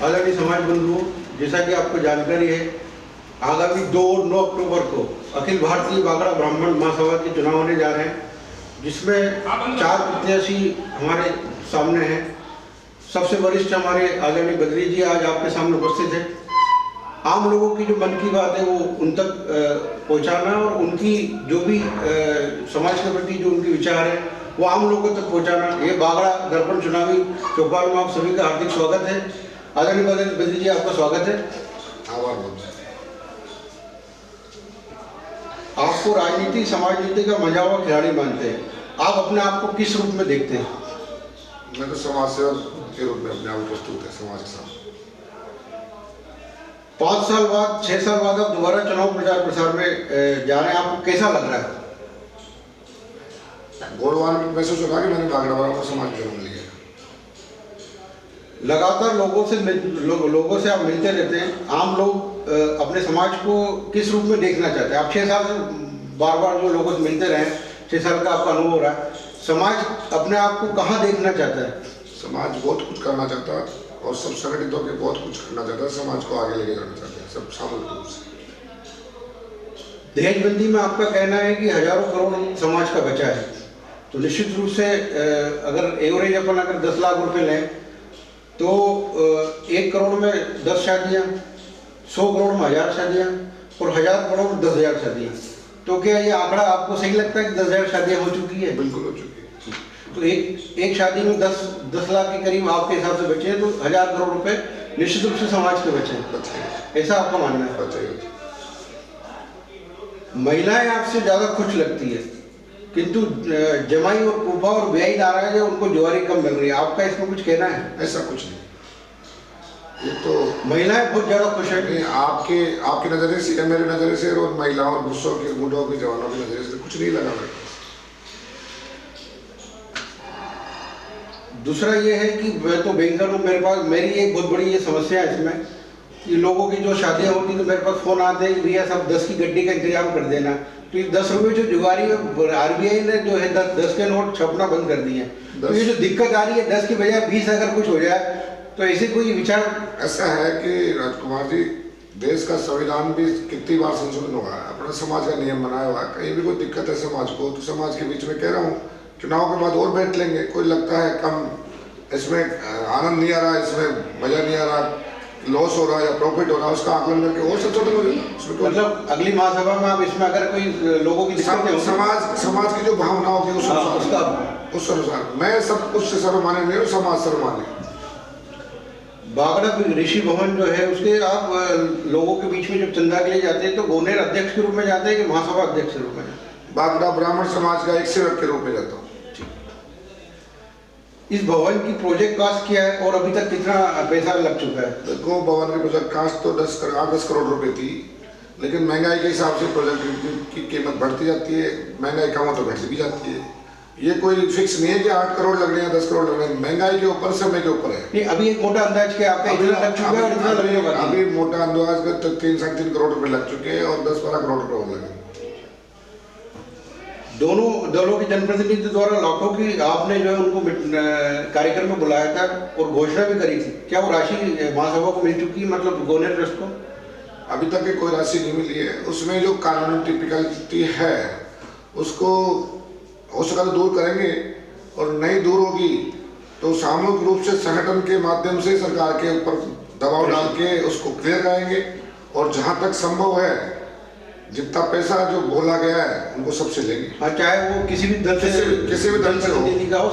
आदरणीय समाज बंधुओं, जैसा कि आपको जानकारी है, आगामी 2 और 9 अक्टूबर को अखिल भारतीय बागड़ा ब्राह्मण महासभा के चुनाव होने जा रहे हैं, जिसमें 4 प्रत्याशी हमारे सामने हैं। सबसे वरिष्ठ हमारे आदरणीय बद्री जी आज आपके सामने उपस्थित हैं। आम लोगों की जो मन की बात है वो उन तक पहुंचाना और उनकी जो भी समाज के प्रति जो उनके विचार है वो आम लोगों तक पहुंचाना, ये बागड़ा दर्पण चुनावी चौपाल में आप सभी का हार्दिक स्वागत है। आदरणीय बद्री जी, आपका स्वागत है। आपको राजनीति समाज नीति का मजा हुआ खिलाड़ी मानते हैं, आप अपने आप को किस रूप में देखते हैं? मैं तो समाज सेवक के रूप में अपने आप प्रस्तुत है समाज के सामने। 5 साल बाद 6 साल बाद आप दोबारा चुनाव प्रचार प्रसार में जा रहे हैं, आपको कैसा लग रहा है? गौरवान्वित महसूस हो रहा है कि मैंने बागड़ा वालों को समाज जन्म लिया। लगातार लोगों से आप मिलते रहते हैं, आम लोग अपने समाज को किस रूप में देखना चाहते हैं? आप 6 साल से बार बार जो लोगों से मिलते रहे, 6 साल का आपका अनुभव रहा है, समाज अपने आप को कहाँ देखना चाहता है? समाज बहुत कुछ करना चाहता है और सब संगठित होकर बहुत कुछ करना चाहता है, समाज को आगे लेके जाना चाहते हैं सब सामूहिक रूप से। दहेजबंदी में आपका कहना है कि हजारों करोड़ समाज का बचा है, तो निश्चित रूप से अगर एवरेज अपन अगर 10 लाख रुपए लें तो 1 करोड़ में 10 शादियाँ, 100 करोड़ में 1000 शादियाँ और 1000 करोड़ में 10,000 शादियाँ, तो क्या ये आंकड़ा आपको सही लगता है कि 10,000 शादियाँ हो चुकी है? बिल्कुल हो चुकी है। तो एक शादी में 10 लाख के करीब आपके हिसाब से बचे हैं, तो 1000 करोड़ रुपए निश्चित रूप से समाज के बचे हैं, ऐसा आपका मानना है? महिलाएं आपसे ज्यादा खुश लगती है, किंतु जमाई और फूफा और ब्याई नाराज है, उनको जुआरी कम मिल रही है, आपका इसमें कुछ कहना है? ऐसा कुछ नहीं, ये तो महिलाएं बहुत ज्यादा खुश है। आपकी नजरिए से या मेरी नजरिए से और महिलाओं और बुढ़ों की बूढ़ों की जवानों की नजरिए से कुछ नहीं लगा मेरे को। दूसरा ये है कि मैं तो बैंकर हूँ, मेरे पास मेरी एक बहुत बड़ी ये समस्या है इसमें कि लोगों की जो शादियाँ होती तो मेरे पास फोन आते हैं कि भैया सब 10 की गड्डी का इंतजाम कर देना, तो ये 10 रुपये जो जुगारी है आरबीआई ने जो है 10 के नोट छपना बंद कर दिए हैं, तो ये जो दिक्कत आ रही है 10 की बजाय 20 अगर कुछ हो जाए तो ऐसे कोई विचार? ऐसा है कि राजकुमार जी, देश का संविधान भी कितनी बार संशोधन हुआ है, अपना समाज का नियम बनाया हुआ है, कहीं भी कोई दिक्कत है समाज को तो समाज के बीच में कह रहा हूँ चुनाव के बाद और बैठ लेंगे। कोई लगता है कम, इसमें आनंद नहीं आ रहा, इसमें मजा नहीं आ रहा, लॉस हो रहा है या प्रॉफिट हो रहा है, उसका आकलन करके और संशोधन हो जाएगा। मतलब अगली महासभा में आप इसमें अगर कोई लोगों की समाज की जो भावना होगी उस अनुसार मैं सब कुछ से सर्वमान्य नहीं हूँ, समाज सर्वमान्य। बागड़ा ऋषि भवन जो है उसके आप लोगों के बीच में जब चंदा के लिए जाते हैं तो गोनेर अध्यक्ष के रूप में जाते हैं कि महासभा अध्यक्ष के रूप में? बागड़ा ब्राह्मण समाज का एक सेवक के रूप में जाता हूँ। इस भवन की प्रोजेक्ट कास्ट क्या है और अभी तक कितना पैसा लग चुका है? देखो, भवन की प्रोजेक्ट कास्ट तो 10 करोड़ रुपए थी, लेकिन महंगाई के हिसाब से प्रोजेक्ट की कीमत बढ़ती जाती है, महंगाई कम हो तो घटती भी जाती है। ये कोई फिक्स नहीं है कि 8 करोड़ लग रहे हैं 10 करोड़ लग रहे हैं, महंगाई के ऊपर समय के ऊपर है। नहीं, अभी एक मोटा अंदाज क्या आपका इतना लग चुका है और इतना लगने वाला है? अभी मोटा अंदाज का 3-3.5 करोड़ रुपए लग चुके हैं और 10-12 करोड़ रुपए और लगे। दोनों दलों के जनप्रतिनिधि द्वारा लाखों की आपने जो है उनको कार्यक्रम में बुलाया था और घोषणा भी करी थी, क्या वो राशि महासभा को मिल चुकी है, मतलब गोनेर ट्रस्ट को? अभी तक कोई राशि नहीं मिली है। उसमें जो कानूनी टिपिकलिटी है उसको हो सका तो दूर करेंगे और नहीं दूर होगी तो सामूहिक रूप से संगठन के माध्यम से सरकार के ऊपर दबाव डाल के उसको क्लियर कराएंगे और जहां तक संभव है जितना पैसा जो बोला गया है उनको सबसे लेंगे। हाँ, चाहे वो किसी भी दल से हो।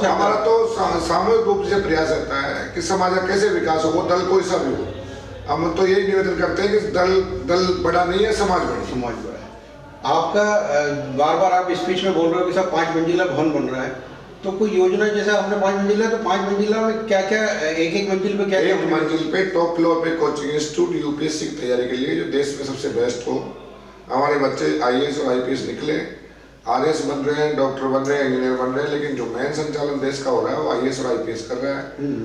हमारा तो सामूहिक रूप से प्रयास रहता है कि समाज का कैसे विकास हो, वो दल कोई सा भी हो। हम तो यही निवेदन करते हैं कि दल बड़ा नहीं है, समाज बड़ा है। आपका बार बार आप स्पीच में बोल रहे हो कि सब 5 मंजिला भवन बन रहा है, तो कोई योजना जैसा आपने 5 मंजिला, तो 5 मंजिला में क्या क्या, एक मंजिल पे क्या? एक मंजिल पे टॉप फ्लोर पे कोचिंग इंस्टीट्यूट यूपीएससी की तैयारी के लिए जो देश में सबसे बेस्ट हो। हमारे बच्चे आईएएस और आईपीएस निकले, आरएस बन रहे हैं, डॉक्टर बन रहे हैं, इंजीनियर बन रहे हैं, लेकिन जो मेन संचालन देश का हो रहा है वो आईएएस और आईपीएस कर रहा है।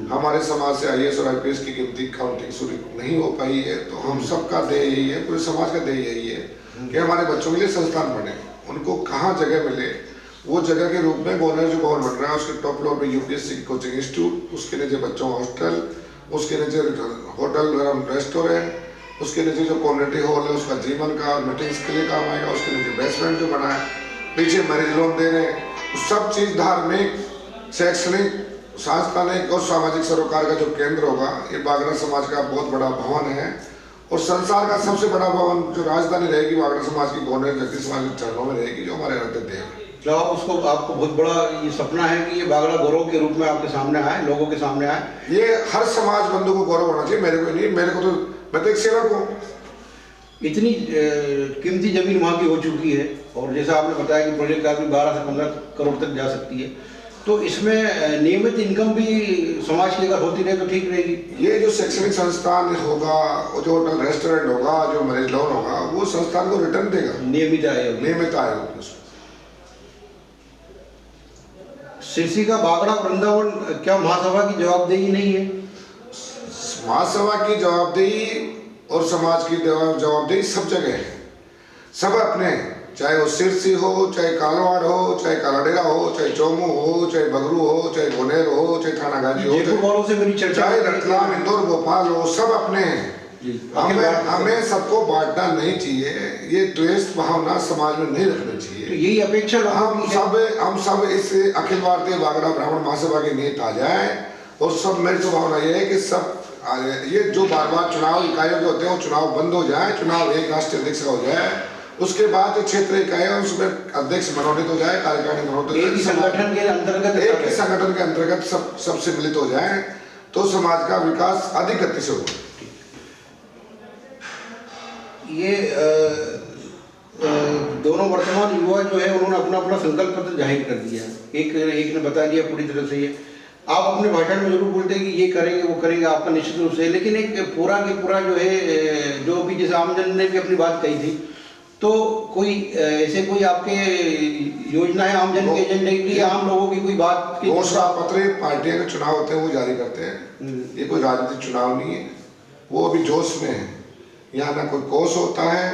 हमारे समाज से आईएएस और आईपीएस की गिनती काउंटिंग शुरू नहीं हो पाई है, तो हम सबका ध्येय यही है, पूरे समाज का ध्येय यही है कि हमारे बच्चों के लिए संस्थान बने, उनको कहाँ जगह मिले, वो जगह के रूप में गोनेर जो भवन बन रहा है उसके टॉप फ्लोर पे यूपीएससी की कोचिंग इंस्टीट्यूट, उसके नीचे बच्चों हॉस्टल, उसके नीचे होटल रेस्टोरेंट, उसके नीचे जो कम्युनिटी हॉल है उसका जीवन का और मीटिंग्स के लिए काम आएगा, उसके नीचे बेसमेंट जो बना है, पीछे मरीज लोन दे रहे हैं, सब चीज़ धार्मिक, शैक्षणिक, सांस्थानिक और सामाजिक सरोकार का जो केंद्र होगा, ये बागड़ा समाज का बहुत बड़ा भवन है। और संसार का सबसे बड़ा भवन जो राजधानी रहेगी बागड़ा समाज की गोंडेर जगदीश समाज के चरणों में रहेगी, जो हमारे आराध्य देव है। तो आप उसको, आपको बहुत बड़ा ये सपना है कि ये बागड़ा गौरव के रूप में आपके सामने आए, लोगों के सामने आए। ये हर समाज बंधु को गौरव होना चाहिए, मेरे को नहीं, मेरे को तो, मैं तो एक सेवक हूँ। इतनी कीमती जमीन वहाँ की हो चुकी है और जैसा आपने बताया कि प्रोजेक्ट काफी 12 से 15 करोड़ तक जा सकती है, तो इसमें नियमित इनकम भी समाज की अगर होती रहे तो ठीक रहेगी। ये जो शैक्षणिक संस्थान होगा, जो होटल रेस्टोरेंट होगा, जो मैरिज लोन होगा, वो संस्थान को रिटर्न देगा, नियमित आय नियमित आय होगी उसमें। सिरसी का बागड़ा वृंदावन क्या महासभा की जवाबदेही नहीं है? महासभा की जवाबदेही और समाज की जवाबदेही सब जगह है, सब अपने, चाहे वो सिरसी हो, चाहे कालवाड़ हो, चाहे कालाडेरा हो, चाहे चौमू हो, चाहे बगरू हो, चाहे गोनेर हो, चाहे थाना गाजी हो, जयपुर वालों से मेरी चर्चा, चाहे रतलाम, इंदौर, भोपाल हो, सब अपने हैं। हमें सबको बांटना नहीं चाहिए, ये द्वेष भावना समाज में नहीं रखनी चाहिए। तो यही अपेक्षा हम सब इस अखिल भारतीय बागड़ा ब्राह्मण महासभा के नीति आ जाए और सब, मेरी तो भावना ये है कि सब ये जो बार बार चुनाव इकाइयों के होते हैं वो चुनाव बंद हो जाए, चुनाव एक राष्ट्रीय अध्यक्ष का हो जाए, उसके बाद जो क्षेत्र इकाई उसमें अध्यक्ष मनोनीत हो जाए, कार्यकारिणी मनोनीत हो जाए, संगठन के अंतर्गत, एक ही संगठन के अंतर्गत सब सम्मिलित हो जाए तो समाज का विकास अधिक गति से होगा। ये दोनों वर्तमान युवा जो है उन्होंने अपना अपना संकल्प पत्र जाहिर कर दिया। एक ने बता दिया पूरी तरह से, ये आप अपने भाषण में जरूर बोलते हैं कि ये करेंगे वो करेंगे, आपका निश्चित रूप से, लेकिन एक पूरा के पूरा जो है, जो भी जैसे आमजन ने भी अपनी बात कही थी, तो कोई ऐसे कोई आपके योजना है आमजन के एजेंडे की, आम लोगों की कोई बात? घोषणा पत्र पार्टियों के चुनाव होते हैं वो जारी करते हैं, ये कोई राजनीतिक चुनाव नहीं है, वो अभी जोश में है। यहाँ ना कोई कोष होता है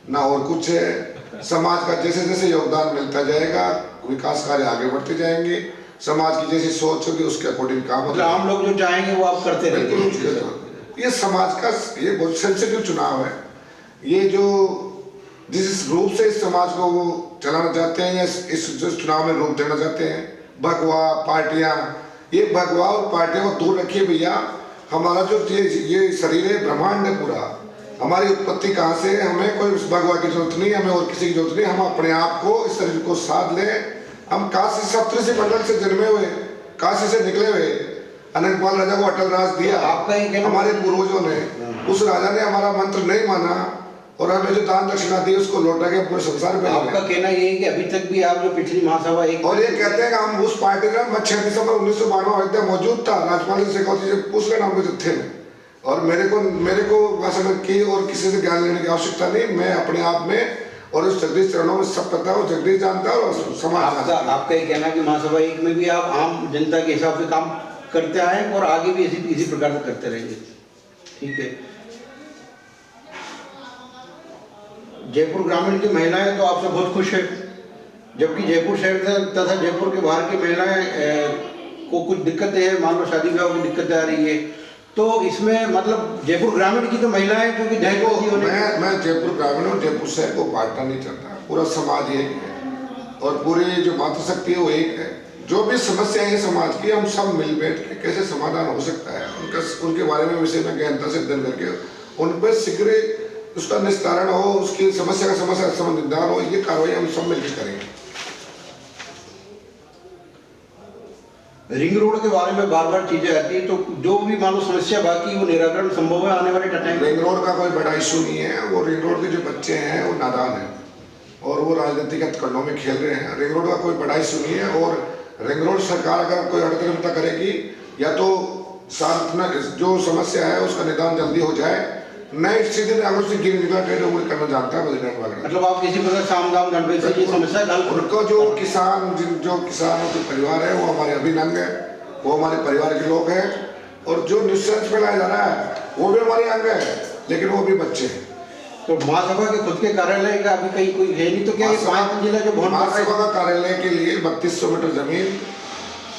ना और कुछ है। समाज का जैसे जैसे योगदान मिलता जाएगा, विकास कार्य आगे बढ़ते जाएंगे, समाज की जैसी सोच होगी उसके अकॉर्डिंग काम होगा। आम लोग जो चाहेंगे वो आप करते रहेंगे। ये समाज का ये बहुत सेंसिटिव चुनाव है, ये जो जिस रूप से इस समाज को वो चलाना चाहते हैं या इस चुनाव में रूप देना चाहते हैं, भगवा पार्टियां, ये भगवा और पार्टियों को दूर रखिए भैया। हमारा जो ये शरीर है ब्रह्मांड है पूरा, हमारी उत्पत्ति कहाँ से, हमें कोई भगवा की जरूरत नहीं, हमें और किसी की जरूरत नहीं, हम अपने आप को इस शरीर को साध लें। हम काशी सप्तऋषि मंडल से जन्मे हुए, काशी से निकले हुए, अनंतपाल राजा को अटल राज दिया आपका ही कहना, हमारे पूर्वजों ने, उस राजा ने हमारा मंत्र नहीं माना और हमें जो दान दक्षिणा दी उसको लौटा के पूरे संसार में। आपका कहना ये है कि अभी तक भी आप जो पिछली महासभा एक, और ये कहते हैं कि हम उस पार्टी का 6 दिसंबर 1992 अयोध्या मौजूद था, राज्यपाल शेखावत से पूछ लेना हमको जत्थे में, और मेरे को भाषण की और किसी से ज्ञान लेने की आवश्यकता नहीं, मैं अपने आप में और उस जगदीश चरणों में सब पता है, जगदीश जानता है और समाज जानता है। आपका ये कहना कि महासभा एक में भी आप आम जनता के हिसाब से काम करते आए और आगे भी इसी प्रकार से करते रहेंगे, ठीक है। जयपुर ग्रामीण की महिलाएं तो आपसे बहुत खुश है, जबकि जयपुर शहर तथा जयपुर के बाहर की महिलाएं को कुछ दिक्कतें हैं, मान लो शादी ब्याह की दिक्कतें आ रही है, तो इसमें मतलब जयपुर ग्रामीण की तो महिलाएं क्योंकि मैं जयपुर ग्रामीण और जयपुर शहर को बांटना नहीं चाहता, पूरा समाज एक है और पूरी जो मातृशक्ति है वो एक है। जो भी समस्याएं हैं समाज की, हम सब मिल बैठ के कैसे समाधान हो सकता है उनके बारे में विषय में गहनता से अध्ययन करके उन पर शीघ्र उसका निस्तारण हो, उसकी समस्या का समाधान हो, ये कार्रवाई हम सब मिलकर करेंगे। रिंग रोड के बारे में बार बार चीजें आती है, तो जो भी मान लो समस्या बाकी वो निराकरण संभव है आने वाले टाइम। रिंग रोड का कोई बड़ा इशू नहीं है, वो रिंग रोड के जो बच्चे हैं वो नादान हैं और वो राजनीतिक हथकंडों में खेल रहे हैं। रिंग रोड का कोई बड़ा इशू नहीं है और रिंग रोड सरकार अगर कोई अड़चन करेगी या तो जो समस्या है उसका निदान जल्दी हो जाए, नहीं सीधे अगर से गिर निकला ट्रेड वो करना जानता है मतलब आप किसी प्रकार सामदाम दंड से ये समस्या उनको जो किसानों के परिवार है वो हमारे अभिन्न अंग है, वो हमारे परिवार के लोग हैं और जो निश्चय फैलाया जा रहा है वो भी हमारे अंग है, लेकिन वो भी बच्चे हैं। तो महासभा के खुद के कार्यालय का अभी कहीं कोई है नहीं, तो क्या 5 जिला जो महासभा का कार्यालय के लिए 3200 मीटर जमीन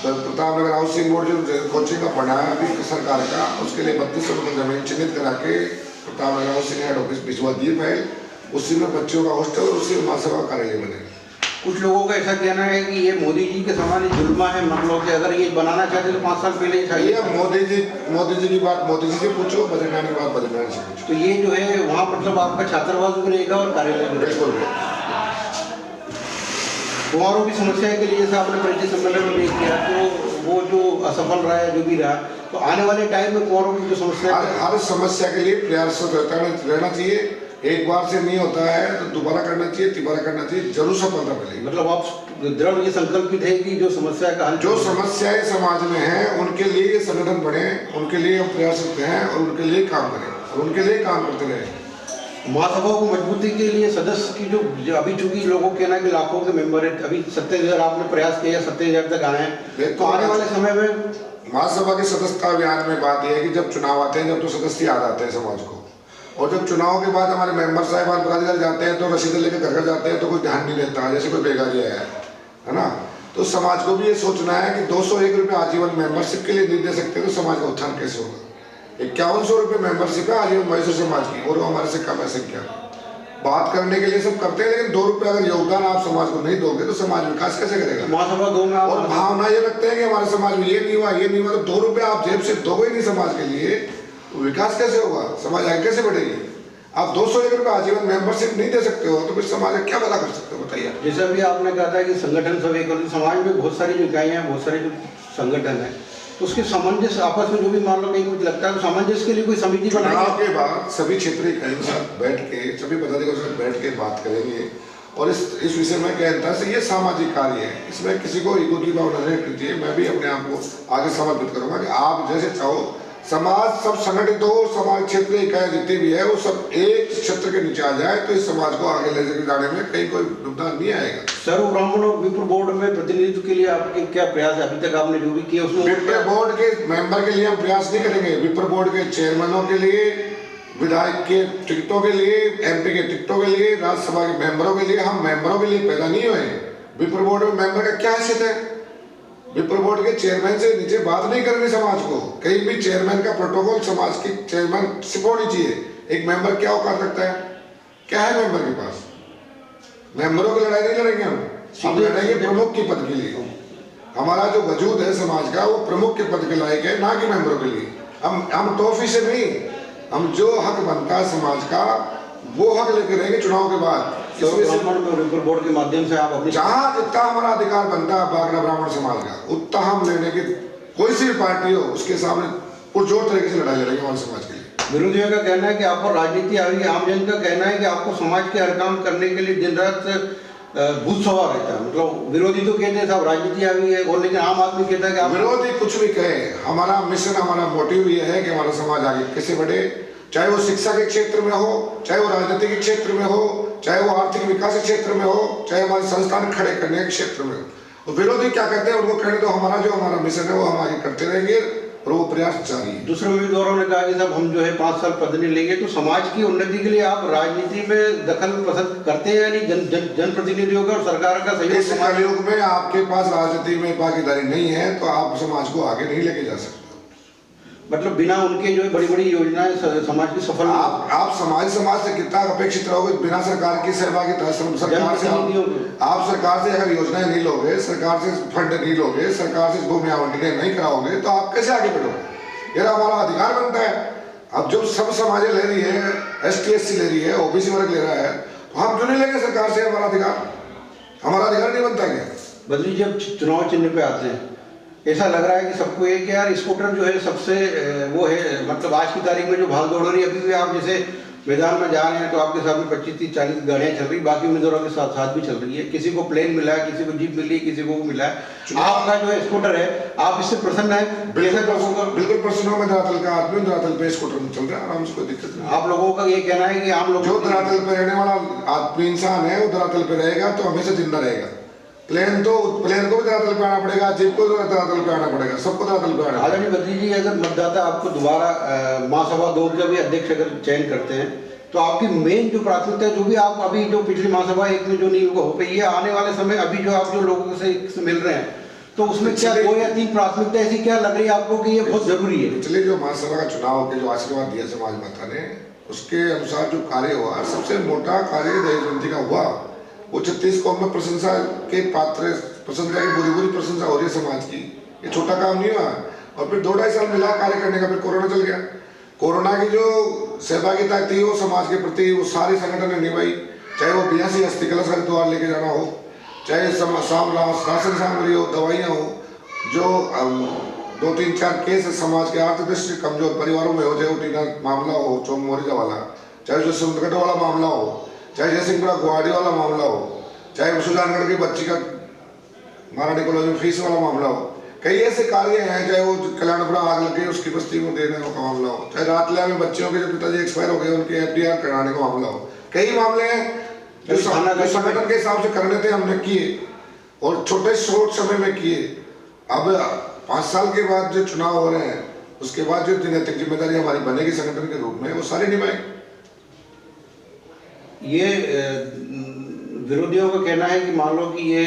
प्रतापनगर हाउसिंग बोर्ड जो कोचिंग का बनाया अभी सरकार का, उसके लिए 32 करोड़ जमीन चिन्हित करा के प्रतापनगर हाउसिंग हेड ऑफिस भिजवा दिए फाइल। उसी में बच्चों का हॉस्टल, उसी में महासभा कार्यालय बने। कुछ लोगों का ऐसा कहना है कि ये मोदी जी के समान ही जुल्मा है, मतलब कि अगर ये बनाना चाहते तो 5 साल पहले ही चाहिए। मोदी जी की बात मोदी जी से पूछो, बद्रीनाथ की बात बद्रीनाथ से पूछो। तो ये जो है वहाँ मतलब आपका छात्रावास भी रहेगा और कार्यालय भी रहेगा। बिल्कुल। कुंवारों की समस्या के लिए जैसे आपने परिचय सम्मेलन में देख किया, तो वो जो असफल रहा है जो भी रहा, तो आने वाले टाइम में कुंवारों की जो समस्या हर समस्या के लिए प्रयासरत रहना चाहिए। एक बार से नहीं होता है तो दोबारा करना चाहिए, तिबारा करना चाहिए, जरूर सफलता मिलेगी। मतलब आप दृढ़ ये संकल्पित है कि जो समस्या का हल, जो समस्याएं समाज में हैं उनके लिए ये संगठन बने, उनके लिए हम प्रयासरत हैं और उनके लिए काम करें और उनके लिए काम करते रहे। महासभा को मजबूती के लिए सदस्य की जो अभी चूंकि लोगों के कहना कि लाखों के मेंबर है, अभी 27,000 आपने प्रयास किया, 27,000 तक आए हैं, तो आने वाले समय में महासभा की सदस्यता अभियान में बात यह है कि जब चुनाव आते हैं, जब तो सदस्य याद आते हैं समाज को, और जब चुनाव के बाद हमारे मेंबर साहिबान पदाधिकारी जाते हैं तो रसीदें लेकर घर जाते हैं तो कोई ध्यान नहीं देता, जैसे कोई बेगारी आया है ना। तो समाज को भी ये सोचना है कि 201 रुपये आजीवन मेंबरशिप के लिए नहीं दे सकते तो समाज का उत्थान कैसे होगा। 5100 रुपये मेंबरशिप है आजीवन मैसूर समाज की, और हमारे से कम है संख्या। बात करने के लिए सब करते हैं, लेकिन 2 रुपये अगर योगदान आप समाज को नहीं दोगे तो समाज विकास कैसे करेगा। महासभा 2 में और भावना ये रखते हैं कि हमारे समाज में ये नहीं हुआ, ये नहीं हुआ, तो 2 रुपये आप जेब से दोगे ही नहीं समाज के लिए, तो विकास कैसे होगा, समाज आगे कैसे बढ़ेगी। आप 201 रुपये आजीवन मेंबरशिप नहीं दे सकते हो तो फिर समाज का क्या भला कर सकते हो, बताइए। जैसे अभी आपने कहा था कि संगठन सब एक, समाज में बहुत सारी जो इकाइयाँ हैं, बहुत सारे जो संगठन है, तो उसके सामंजस्य आपस में जो भी मान लो कहीं कुछ लगता है तो सामंजस्य के लिए कोई समिति बनाएंगे। के बाद सभी क्षेत्रीय इकाइयों के साथ बैठ के, सभी पदाधिकारियों के साथ बैठ के बात करेंगे और इस विषय में कहता है ये सामाजिक कार्य है, इसमें किसी को ईगो की भावना नहीं रखनी चाहिए। मैं भी अपने आप को आगे समर्पित करूंगा कि आप जैसे चाहो समाज सब संगठित हो, समाज क्षेत्रीय इकाई जितनी भी है वो सब एक क्षेत्र के नीचे आ जाए तो इस समाज को आगे ले जाने में कहीं कोई नुकसान नहीं आएगा। सर्व ब्राह्मण और विप्र बोर्ड में प्रतिनिधित्व के लिए आपके क्या प्रयास है, अभी तक आपने जो भी किया उसमें? विप्र बोर्ड के मेंबर के लिए हम प्रयास नहीं करेंगे, विप्र बोर्ड के चेयरमैनों के लिए, विधायक के टिकटों के लिए, MP के टिकटों के लिए, राज्यसभा के मेंबरों के लिए, हम मेंबरों के लिए पैदा नहीं हुए। विप्र बोर्ड में मेंबर का क्या हैसियत है? विप्र बोर्ड के चेयरमैन से नीचे बात नहीं करनी समाज को, कहीं भी चेयरमैन का प्रोटोकॉल समाज की चेयरमैनशिप होनी चाहिए। एक मेंबर क्या औकात रखता है, क्या है मेंबर के पास? मेंबरों की लड़ाई नहीं लड़ेंगे हम लड़ेंगे प्रमुख के पद के लिए। हमारा जो वजूद है समाज का वो प्रमुख के पद के लायक है, ना कि मेंबरों के लिए। हम टॉफी से नहीं, हम जो हक बनता है समाज का वो हक लेके रहेंगे चुनाव के बाद। विप्र बोर्ड के माध्यम से आप अपनी जहाँ जितना हमारा अधिकार बनता है बागड़ा ब्राह्मण समाज का, उतना हम लेने की कोई सी भी पार्टी हो उसके सामने पुरजोर तरीके से लड़ाई लड़ेंगे हमारे समाज के लिए। विरोधियों का कहना है कि आप पर राजनीति आ रही है, आमजन का कहना है कि आपको समाज के हर काम करने के लिए दिन रात भूत सवार रहता है। मतलब विरोधी तो कहते हैं साहब राजनीति आ गई है, और लेकिन आम आदमी कहता है कि आप विरोधी कुछ भी कहे, हमारा मिशन, हमारा मोटिव ये है कि हमारा समाज आगे कैसे बढ़े, चाहे वो शिक्षा के क्षेत्र में हो, चाहे वो राजनीति के क्षेत्र में हो, चाहे वो आर्थिक विकास के क्षेत्र में हो, चाहे हमारे संस्थान खड़े करने के क्षेत्र में हो। विरोधी क्या कहते हैं उनको कहने दो, हमारा मिशन है वो हम आगे करते रहेंगे और वो प्रयास जारी है। दूसरे उम्मीदवारों ने कहा कि साहब हम जो है 5 साल पद नहीं लेंगे, तो समाज की उन्नति के लिए आप राजनीति में दखल पसंद करते हैं या नहीं? जनप्रतिनिधियों का और सरकार का सहयोग। इस कलयुग में आपके पास राजनीति में भागीदारी नहीं है तो आप समाज को आगे नहीं लेके जा सकते। मतलब बिना उनके जो है बड़ी बड़ी योजनाएं समाज की सफल, आप समाज से कितना अपेक्षित रहोगे बिना सरकार की सहभागिता? सरकार से आप सरकार से अगर योजनाएं नहीं लोगे, सरकार से फंड नहीं लोगे, सरकार से भूमि आवंटन नहीं कराओगे तो आप कैसे आगे बढ़ोगे? ये हमारा अधिकार बनता है। अब जो सब समाजें ले रही है, ST SC ले रही है, OBC वर्ग ले रहा है, तो हम क्यों नहीं लेंगे सरकार से हमारा अधिकार नहीं बनता क्या? बदली जब चुनाव चिन्ह पे आते हैं ऐसा लग रहा है कि सबको एक यार स्कूटर जो है सबसे वो है, मतलब आज की तारीख में जो भाग दौड़ हो रही है, अभी भी आप जैसे मैदान में जा रहे हैं तो आपके साथ में 25 30 40 गाड़ियाँ चल रही, बाकी उम्मीदवारों के साथ साथ भी चल रही है। किसी को प्लेन मिला है, किसी को जीप मिली, किसी को मिला है। आपका जो है स्कूटर है, आप इससे प्रसन्न है? बिल्कुल प्रसन्न हूँ। मैं धरातल का आदमी, धरातल पे स्कूटर में चल रहा है, आराम से, कोई दिक्कत नहीं। आप लोगों का ये कहना है कि आम लोग जो धरातल पे रहने वाला आदमी इंसान है वो धरातल पे रहेगा तो हमेशा जिंदा रहेगा। प्लेन को भी धरातल पे आना पड़ेगा, जीप को धरातल पे आना पड़ेगा, सबको धरातल पे आना पड़ेगा। बद्री जी, अगर मतदाता आपको दोबारा महासभा 2 का भी अध्यक्ष अगर चयन करते हैं तो आपकी मेन जो प्राथमिकता जो भी आप अभी जो पिछली महासभा 1 में जो नहीं हो पाई है, आने वाले समय अभी जो आप जो लोगों से मिल रहे हैं तो उसमें क्या 2 या 3 प्राथमिकता ऐसी क्या लग रही है आपको कि ये बहुत जरूरी है? पिछले जो महासभा का चुनाव के जो आशीर्वाद दिया समाज माता ने, उसके अनुसार जो कार्य हुआ, सबसे मोटा कार्य दहेज बंदी का हुआ, वो 36 कौम में प्रशंसा के पात्र, प्रशंसा की बुरी बुरी प्रशंसा हो रही है समाज की। ये छोटा काम नहीं हुआ। और फिर 2-2.5 साल मिला कार्य करने का, फिर कोरोना चल गया। कोरोना की जो सहभागिता थी वो समाज के प्रति, वो सारी संगठन ने निभाई, चाहे वो 82 अस्थि कलश हरिद्वार लेके जाना हो, चाहे राशन सामग्री हो, दवाइयाँ हो, जो 2-3-4 केस समाज के आर्थिक दृष्टि कमजोर परिवारों में हो, चाहे वो टीना मामला हो, चौम मोरिजा वाला, चाहे जो सुंदरगढ़ वाला मामला हो, चाहे जयसिंहपुरा गुवाहाटी वाला मामला हो, चाहे सुजानगढ़ की बच्ची का महारानी कॉलेज में फीस वाला मामला हो, कई ऐसे कार्य हैं, चाहे वो कल्याणपुरा आग लगे उसकी बस्ती को देने का मामला हो, चाहे रातलिया में बच्चियों के जो पिताजी एक्सपायर हो गए उनके FDR कराने का मामला हो, कई मामले हैं जो संगठन के हिसाब से करने थे, हमने किए और छोटे शॉर्ट समय में किए। अब 5 साल के बाद जो चुनाव हो रहे हैं, उसके बाद जो नैतिक जिम्मेदारी हमारी बनेगी संगठन के रूप में, वो सारी निभाएं। ये विरोधियों का कहना है कि मान लो कि ये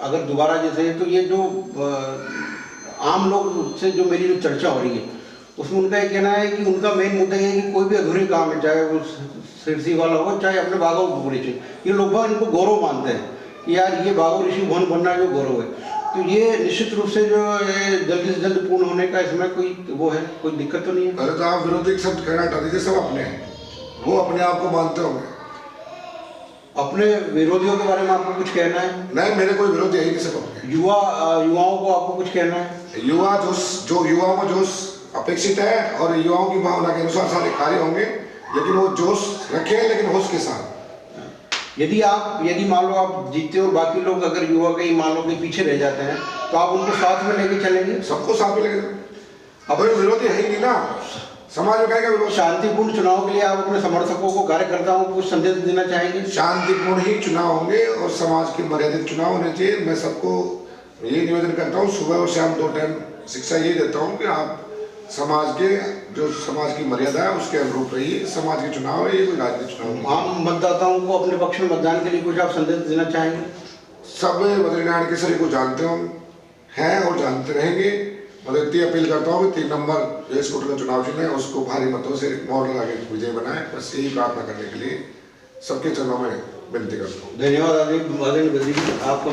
अगर दोबारा जैसे, तो ये जो आम लोग से जो मेरी जो चर्चा हो रही है उसमें उनका ये कहना है कि उनका मेन मुद्दा ये है कि कोई भी अधूरे काम है, चाहे वो सिरसी वाला हो, चाहे अपने बाघों ऋषि, ये लोग इनको गौरव मानते हैं कि यार ये बाघों ऋषि भवन बनना जो गौरव है। तो ये निश्चित रूप से जो जल्दी से जल्द पूर्ण होने का इसमें कोई वो है, कोई दिक्कत तो नहीं है? अरे तो आप विरोधी शब्द कहना हटा दीजिए, सब अपने हैं, वो अपने आप को मानते होंगे। अपने विरोधियों के बारे में आपको कुछ कहना है? नहीं, मेरे कोई विरोधी है ही नहीं, सब अपने। युवाओं को आपको कुछ कहना है? युवा जो युवाओं में जोश अपेक्षित है और युवाओं की भावना के अनुसार सारे कार्य होंगे, लेकिन वो जोश रखें, लेकिन होश के साथ। यदि मान लो आप जीतते हो और बाकी लोग अगर युवा कहीं मान लो के पीछे रह जाते हैं, तो आप उनको साथ में लेके चलेंगे? सबको साथ में लेके। अब विरोधी है ही नहीं ना, समाज में कहेगा विरोध। शांतिपूर्ण चुनाव के लिए आप अपने समर्थकों को, कार्यकर्ताओं को कुछ संदेश देना चाहेंगे? शांतिपूर्ण ही चुनाव होंगे और समाज के मर्यादित चुनाव होने चाहिए। मैं सबको यही निवेदन करता हूँ, सुबह और शाम 2 टाइम शिक्षा यही देता हूँ कि आप समाज के जो समाज की मर्यादा है उसके अनुरूप रहिए। समाज के चुनाव है, ये कोई राजनीतिक चुनाव नहीं। आम मतदाताओं को अपने पक्ष में मतदान के लिए कुछ आप संदेश देना चाहेंगे? सब बद्रीनारायण केसरी को जानते हैं और जानते रहेंगे। मैं इतनी अपील करता हूँ कि 3 नंबर स्कूटर का चुनाव चिन्ह है, उसको भारी मतों से मोहर लगा के विजय बनाए। बस यही प्रार्थना करने के लिए सबके चरणों में विनती करता हूँ। धन्यवाद आदरणीय बद्री, आपका